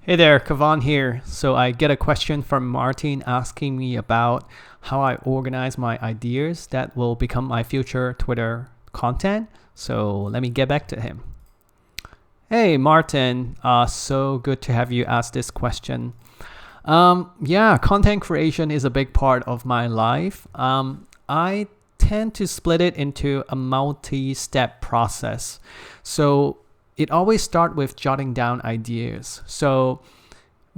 Hey there, Kavan here. So I get a question from Martin asking me about how I organize my ideas that will become my future Twitter content. So let me get back to him. Hey Martin, so good to have you ask this question. Yeah, content creation is a big part of my life. I tend to split it into a multi-step process. So it always starts with jotting down ideas. So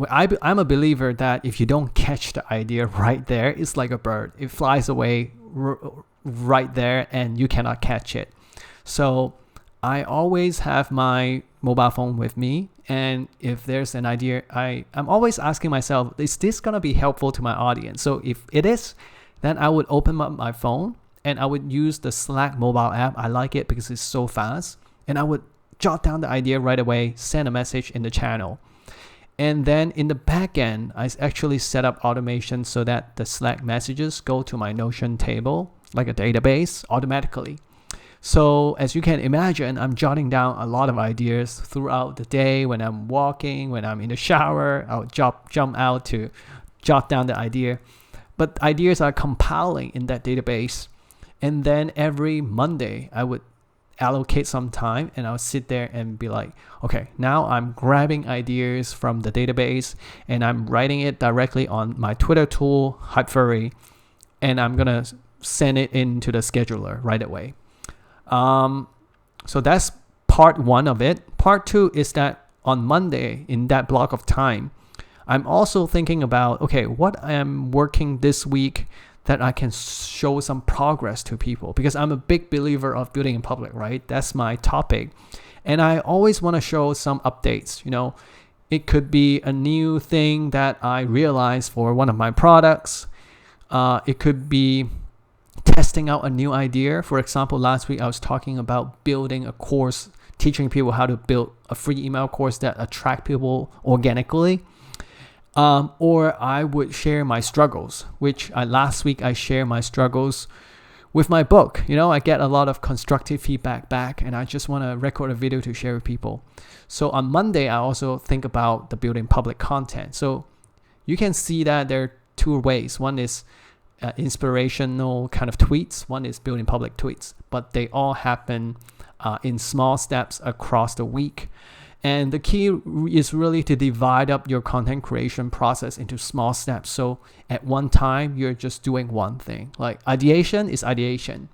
I'm a believer that if you don't catch the idea right there, it's like a bird. It flies away right there and you cannot catch it. So I always have my mobile phone with me. And if there's an idea, I'm always asking myself, is this going to be helpful to my audience? So if it is, then I would open up my phone and I would use the Slack mobile app. I like it because it's so fast. And I would jot down the idea right away, send a message in the channel. And then in the back end, I actually set up automation so that the Slack messages go to my Notion table, like a database, automatically. So as you can imagine, I'm jotting down a lot of ideas throughout the day. When I'm walking, when I'm in the shower, I'll jump out to jot down the idea. But ideas are compiling in that database. And then every Monday, I would allocate some time and I'll sit there and be like, okay, now I'm grabbing ideas from the database and I'm writing it directly on my Twitter tool, Hypefury, and I'm going to send it into the scheduler right away. So that's part one of it. Part two is that on Monday, in that block of time, I'm also thinking about, okay, what I am working this week that I can show some progress to people, because I'm a big believer of building in public, right? That's my topic. And I always want to show some updates. It could be a new thing that I realized for one of my products. It could be testing out a new idea. For example, last week I was talking about building a course, teaching people how to build a free email course that attract people organically. Or I would share my struggles, which last week I shared my struggles with my book. I get a lot of constructive feedback back and I just want to record a video to share with people. So on Monday, I also think about the building public content. So you can see that there are two ways. One is inspirational kind of tweets. One is building public tweets, but they all happen in small steps across the week. And the key is really to divide up your content creation process into small steps. So at one time, you're just doing one thing. Like ideation is ideation.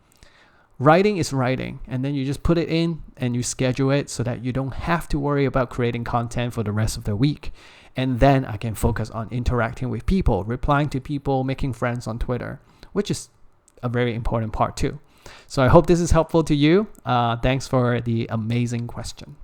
Writing is writing. And then you just put it in and you schedule it so that you don't have to worry about creating content for the rest of the week. And then I can focus on interacting with people, replying to people, making friends on Twitter, which is a very important part too. So I hope this is helpful to you. Thanks for the amazing question.